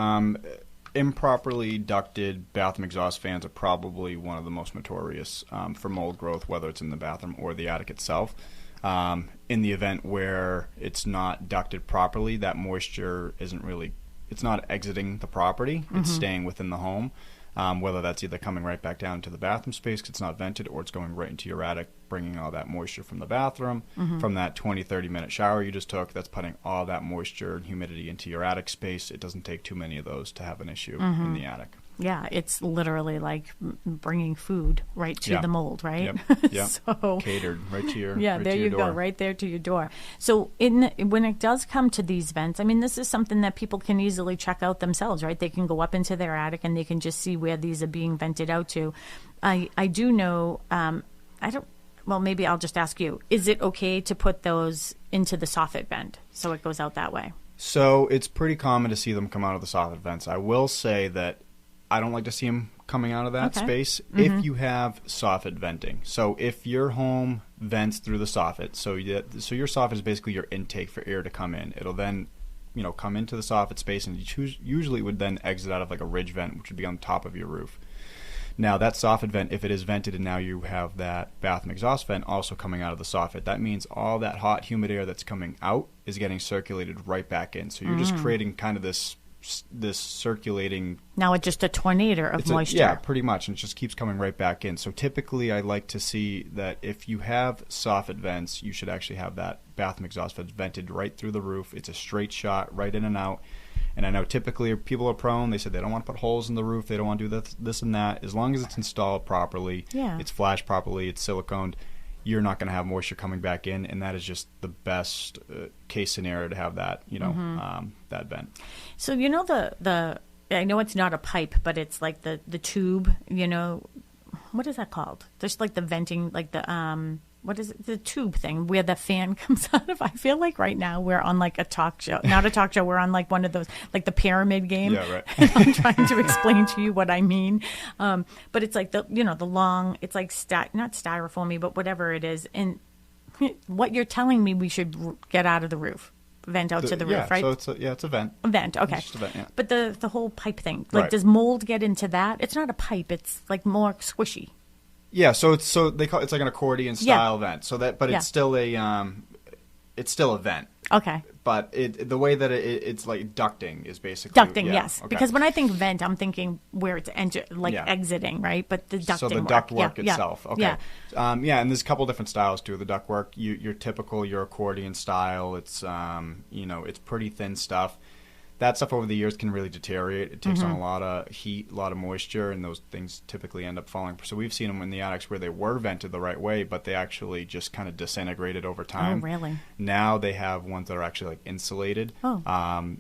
Speaker 3: improperly ducted bathroom exhaust fans are probably one of the most notorious for mold growth, whether it's in the bathroom or the attic itself. In the event where it's not ducted properly, that moisture it's not exiting the property. It's staying within the home, whether that's either coming right back down to the bathroom space because it's not vented, or it's going right into your attic, bringing all that moisture from the bathroom, from that 20-30 minute shower you just took. That's putting all that moisture and humidity into your attic space. It doesn't take too many of those to have an issue in the attic. Yeah,
Speaker 2: it's literally like bringing food right to the mold, right?
Speaker 3: Yep. So catered right to your
Speaker 2: there you go, right there to your door. So when it does come to these vents, I mean, this is something that people can easily check out themselves, right? They can go up into their attic and they can just see where these are being vented out to. I do know, well, maybe I'll just ask you, is it okay to put those into the soffit vent so it goes out that way?
Speaker 3: So it's pretty common to see them come out of the soffit vents. I will say that I don't like to see them coming out of that space if you have soffit venting. So if your home vents through the soffit, so your soffit is basically your intake for air to come in. It'll then, come into the soffit space, and usually would then exit out of like a ridge vent, which would be on top of your roof. Now that soffit vent, if it is vented and now you have that bathroom exhaust vent also coming out of the soffit, that means all that hot, humid air that's coming out is getting circulated right back in. So you're just creating kind of this circulating.
Speaker 2: Now it's just a tornado of moisture.
Speaker 3: Yeah, pretty much, and it just keeps coming right back in. So typically I like to see that if you have soffit vents, you should actually have that bathroom exhaust vent vented right through the roof. It's a straight shot right in and out. And I know typically people are prone. They said they don't want to put holes in the roof. They don't want to do this and that. As long as it's installed properly, it's flashed properly, it's siliconed, you're not going to have moisture coming back in, and that is just the best case scenario to have that, that vent.
Speaker 2: So the I know it's not a pipe, but it's like the tube, what is that called? There's like the venting, like the what is it? The tube thing where the fan comes out of. I feel like right now we're on like a talk show, not a talk show. We're on like one of those, like the pyramid game.
Speaker 3: Yeah, right.
Speaker 2: I'm trying to explain to you what I mean. But it's like the long. It's like not styrofoamy, but whatever it is. And what you're telling me, we should get out of the roof. Vent out to the roof, right?
Speaker 3: So it's a vent.
Speaker 2: A vent, okay.
Speaker 3: It's just a vent, yeah.
Speaker 2: But the whole pipe thing, like,
Speaker 3: Right.
Speaker 2: does mold get into that? It's not a pipe; it's like more squishy.
Speaker 3: Yeah, so they call it's like an accordion style vent. So but it's still a vent.
Speaker 2: Okay.
Speaker 3: But the way that it's like ducting is basically
Speaker 2: Ducting, yes.
Speaker 3: Okay.
Speaker 2: Because when I think vent, I'm thinking where it's exiting, right? But the ducting
Speaker 3: So the
Speaker 2: work.
Speaker 3: ductwork
Speaker 2: Yeah,
Speaker 3: itself.
Speaker 2: yeah,
Speaker 3: Okay.
Speaker 2: Yeah.
Speaker 3: And there's a couple different styles too. The ductwork, your typical, your accordion style. It's it's pretty thin stuff. That stuff over the years can really deteriorate. It takes on a lot of heat, a lot of moisture, and those things typically end up falling. So we've seen them in the attics where they were vented the right way, but they actually just kind of disintegrated over time.
Speaker 2: Oh, really?
Speaker 3: Now they have ones that are actually like insulated.
Speaker 2: Oh.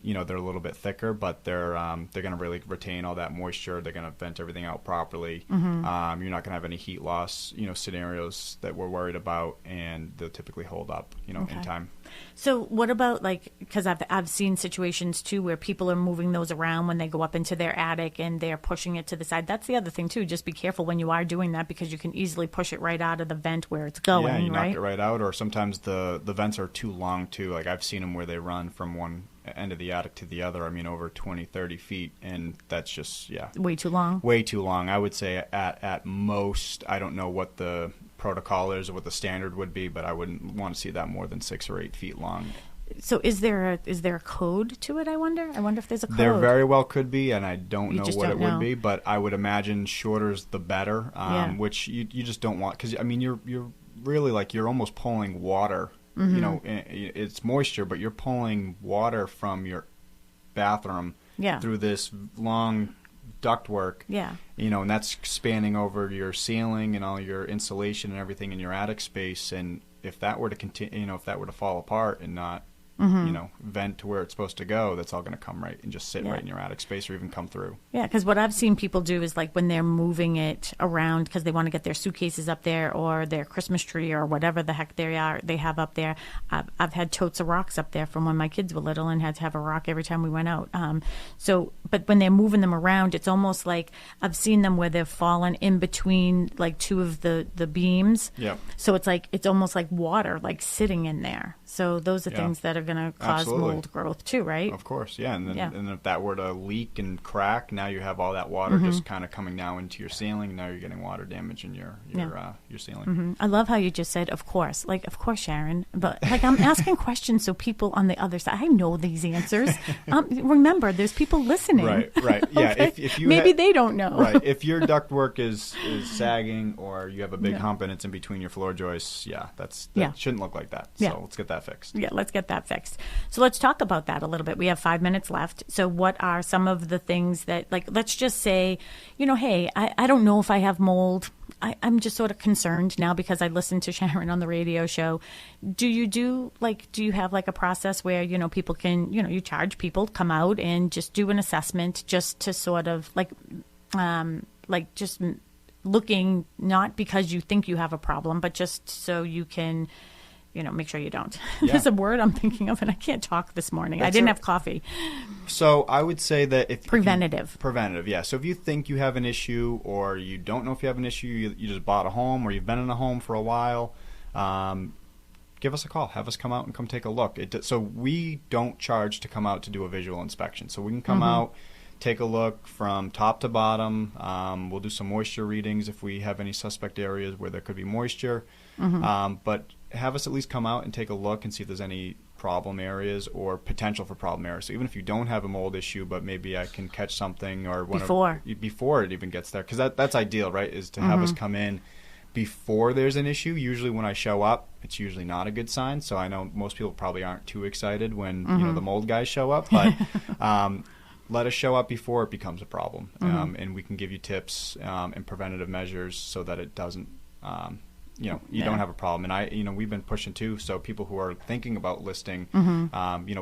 Speaker 3: They're a little bit thicker, but they're going to really retain all that moisture. They're going to vent everything out properly. You're not going to have any heat loss, scenarios that we're worried about, and they'll typically hold up, in time.
Speaker 2: So what about because I've seen situations too where people are moving those around when they go up into their attic and they're pushing it to the side. That's the other thing too. Just be careful when you are doing that because you can easily push it right out of the vent where it's going.
Speaker 3: Yeah, you
Speaker 2: right?
Speaker 3: knock it right out, or sometimes the vents are too long too. Like I've seen them where they run from one end of the attic to the other. I mean, over 20, 30 feet, and that's just
Speaker 2: way too long.
Speaker 3: Way too long. I would say at most, I don't know what the protocol is or what the standard would be, but I wouldn't want to see that more than 6 or 8 feet long.
Speaker 2: So is there a code to it? I wonder if there's a code.
Speaker 3: There very well could be, and I don't know what it would
Speaker 2: know.
Speaker 3: be, but I would imagine shorter's the better. Which you just don't want, because I mean you're really you're almost pulling water. It's moisture, but you're pulling water from your bathroom through this long ductwork.
Speaker 2: Yeah.
Speaker 3: And that's spanning over your ceiling and all your insulation and everything in your attic space. And if that were to continue, if that were to fall apart and not, vent to where it's supposed to go, that's all going to come right and just sit right in your attic space or even come through. Yeah,
Speaker 2: because what I've seen people do is when they're moving it around because they want to get their suitcases up there or their Christmas tree or whatever the heck they have up there. I've had totes of rocks up there from when my kids were little and had to have a rock every time we went out. But when they're moving them around, it's almost like I've seen them where they've fallen in between two of the beams.
Speaker 3: Yeah.
Speaker 2: So it's almost like water sitting in there. So those are things that are going to cause mold growth too, right?
Speaker 3: Of course, yeah. And then and if that were to leak and crack, now you have all that water just kind of coming now into your ceiling. Now you're getting water damage in your ceiling.
Speaker 2: I love how you just said, of course. Of course, Sharon. But I'm asking questions so people on the other side, I know these answers. Remember, there's people listening.
Speaker 3: Right. Yeah.
Speaker 2: Okay?
Speaker 3: If you
Speaker 2: maybe they don't know.
Speaker 3: Right. If your ductwork is sagging or you have a big hump and it's in between your floor joists, that shouldn't look like that. So let's get that fixed.
Speaker 2: Yeah, let's get that fixed. So let's talk about that a little bit. We have 5 minutes left. So what are some of the things that, let's just say, hey, I don't know if I have mold. I'm just sort of concerned now because I listened to Sharon on the radio show. Do you have a process where, people can, you charge people to come out and just do an assessment just to sort of just looking, not because you think you have a problem, but just so you can, make sure you don't.
Speaker 3: Yeah.
Speaker 2: There's a word I'm thinking of, and I can't talk this morning. I didn't have coffee.
Speaker 3: So I would say that if
Speaker 2: preventative,
Speaker 3: yeah. So if you think you have an issue, or you don't know if you have an issue, you just bought a home, or you've been in a home for a while, give us a call. Have us come out and come take a look. So we don't charge to come out to do a visual inspection. So we can come out, take a look from top to bottom. We'll do some moisture readings if we have any suspect areas where there could be moisture. But have us at least come out and take a look and see if there's any problem areas or potential for problem areas. So even if you don't have a mold issue, but maybe I can catch something or before it even gets there, because that's ideal, right? Is to have us come in before there's an issue. Usually when I show up, it's usually not a good sign. So I know most people probably aren't too excited when the mold guys show up, but let us show up before it becomes a problem, and we can give you tips and preventative measures so that it doesn't. You don't have a problem. And we've been pushing too. So people who are thinking about listing,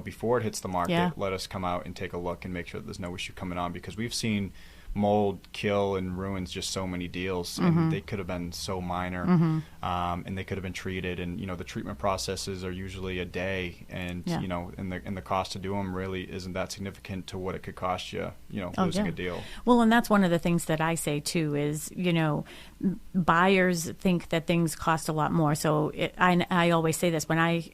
Speaker 3: before it hits the market, let us come out and take a look and make sure that there's no issue coming on, because we've seen mold kill and ruins just so many deals, and they could have been so minor, and they could have been treated. And the treatment processes are usually a day, and and the cost to do them really isn't that significant to what it could cost you, losing a deal.
Speaker 2: Well, and that's one of the things that I say too is buyers think that things cost a lot more. So I always say this when I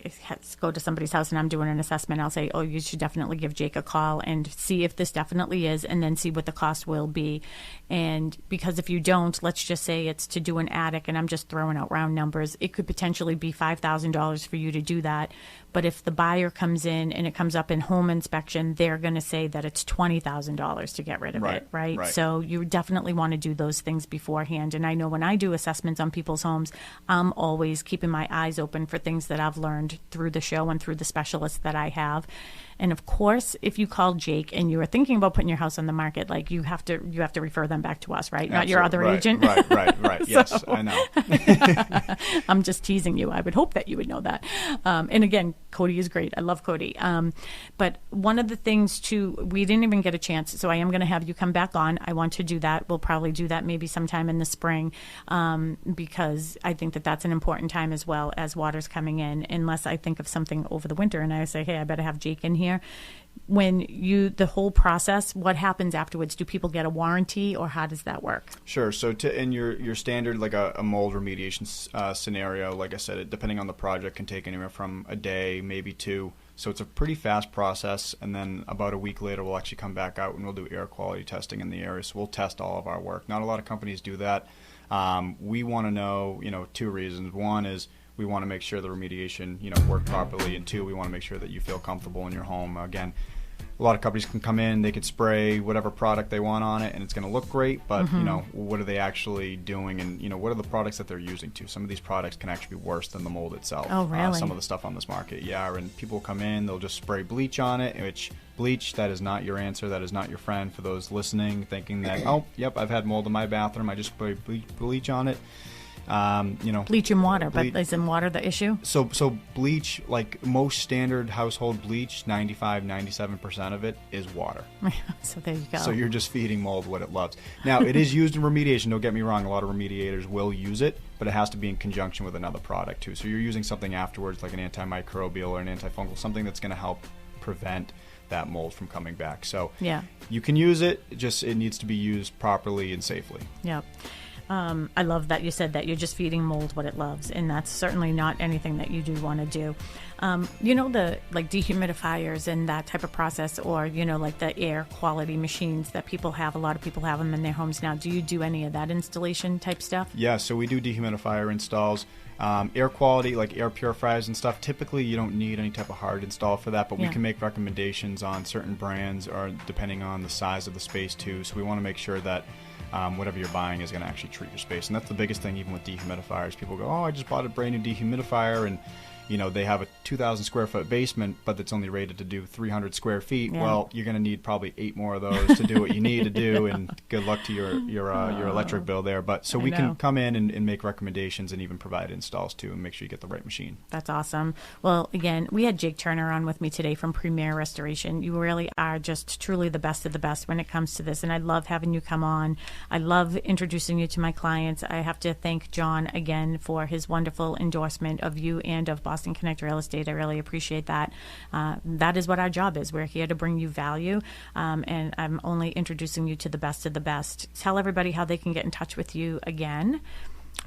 Speaker 2: go to somebody's house and I'm doing an assessment. I'll say, oh, you should definitely give Jake a call and see if this definitely is, and then see what the cost will be. And because if you don't, let's just say it's to do an attic, and I'm just throwing out round numbers, it could potentially be $5,000 for you to do that. But if the buyer comes in and it comes up in home inspection, they're going to say that it's $20,000 to get rid of it, right? So you definitely want to do those things beforehand. And I know when I do assessments on people's homes, I'm always keeping my eyes open for things that I've learned through the show and through the specialists that I have. And of course, if you call Jake and you are thinking about putting your house on the market, like you have to refer them back to us, right? Not your other agent.
Speaker 3: Right. Yes, I know.
Speaker 2: I'm just teasing you. I would hope that you would know that. And again, Cody is great. I love Cody. But one of the things too, we didn't even get a chance, so I am going to have you come back on. I want to do that. We'll probably do that maybe sometime in the spring, because I think that that's an important time as well as water's coming in, unless I think of something over the winter and I say, hey, I better have Jake in here. When the whole process, what happens afterwards? Do people get a warranty, or how does that work?
Speaker 3: Sure. So in your standard, like a mold remediation scenario, like I said, depending on the project, can take anywhere from a day, maybe two. So it's a pretty fast process, and then about a week later, we'll actually come back out and we'll do air quality testing in the area. So we'll test all of our work. Not a lot of companies do that. We want to know, two reasons. One is we want to make sure the remediation, worked properly, and two, we want to make sure that you feel comfortable in your home. Again, a lot of companies can come in, they could spray whatever product they want on it, and it's going to look great, but, what are they actually doing, and, what are the products that they're using to? Some of these products can actually be worse than the mold itself.
Speaker 2: Oh, really?
Speaker 3: Some of the stuff on this market, and people come in, they'll just spray bleach on it, which bleach, that is not your answer, that is not your friend. For those listening, thinking that, oh, yep, I've had mold in my bathroom, I just spray bleach on it.
Speaker 2: Bleach and water, but is in water the issue?
Speaker 3: So bleach, like most standard household bleach, 97% of it is water.
Speaker 2: So there you go.
Speaker 3: So you're just feeding mold what it loves. Now, it is used in remediation. Don't get me wrong. A lot of remediators will use it, but it has to be in conjunction with another product too. So you're using something afterwards, like an antimicrobial or an antifungal, something that's going to help prevent that mold from coming back. So you can use it, just it needs to be used properly and safely.
Speaker 2: Yeah. I love that you said that you're just feeding mold what it loves, and that's certainly not anything that you do want to do. The dehumidifiers and that type of process, or like the air quality machines that people have. A lot of people have them in their homes now. Do you do any of that installation type stuff?
Speaker 3: Yeah, so we do dehumidifier installs. Air quality, like air purifiers and stuff, typically you don't need any type of hard install for that, but we can make recommendations on certain brands, or depending on the size of the space too. So we want to make sure that whatever you're buying is going to actually treat your space. And that's the biggest thing, even with dehumidifiers. People go, oh, I just bought a brand new dehumidifier, and they have a 2,000 square foot basement, but it's only rated to do 300 square feet. Yeah. Well, you're going to need probably 8 more of those to do what you need to do, and good luck to your electric bill there. But so we can come in and make recommendations and even provide installs too, and make sure you get the right machine. That's
Speaker 2: awesome. Well, again, we had Jake Turner on with me today from Premier Restoration. You really are just truly the best of the best when it comes to this, and I love having you come on. I love introducing you to my clients. I have to thank John again for his wonderful endorsement of you and of Boston Connect Real Estate. I really appreciate that. That is what our job is. We're here to bring you value, and I'm only introducing you to the best of the best. Tell everybody how they can get in touch with you again.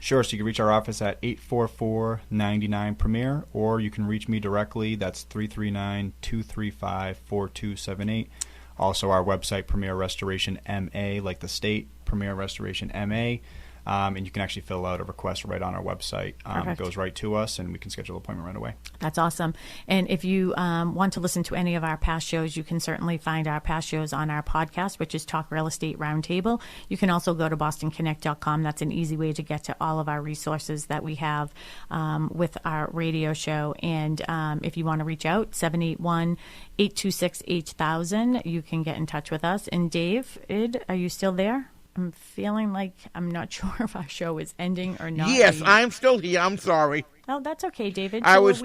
Speaker 3: Sure. So you can reach our office at 844-99-PREMIER, or you can reach me directly. That's 339-235-4278. Also, our website, Premier Restoration MA, like the state, Premier Restoration MA. And you can actually fill out a request right on our website. It goes right to us, and we can schedule an appointment right away.
Speaker 2: That's awesome. And if you want to listen to any of our past shows, you can certainly find our past shows on our podcast, which is Talk Real Estate Roundtable. You can also go to bostonconnect.com. That's an easy way to get to all of our resources that we have with our radio show. And if you want to reach out, 781-826-8000, you can get in touch with us. And David, are you still there? I'm feeling like I'm not sure if our show is ending or not.
Speaker 4: Yes, I'm still here. I'm sorry.
Speaker 2: Oh, that's okay, David.
Speaker 4: I was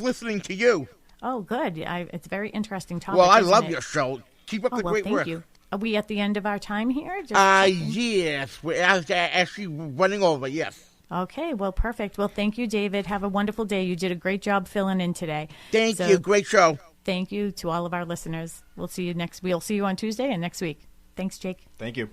Speaker 4: listening to you.
Speaker 2: Oh, good. It's very interesting topic.
Speaker 4: Well, I love your show. Keep up the great work.
Speaker 2: Are we at the end of our time here? Just checking.
Speaker 4: Yes. We're actually running over, yes.
Speaker 2: Okay, well, perfect. Well, thank you, David. Have a wonderful day. You did a great job filling in today.
Speaker 4: Thank you. Great show.
Speaker 2: Thank you to all of our listeners. We'll see you on Tuesday and next week. Thanks, Jake.
Speaker 3: Thank you.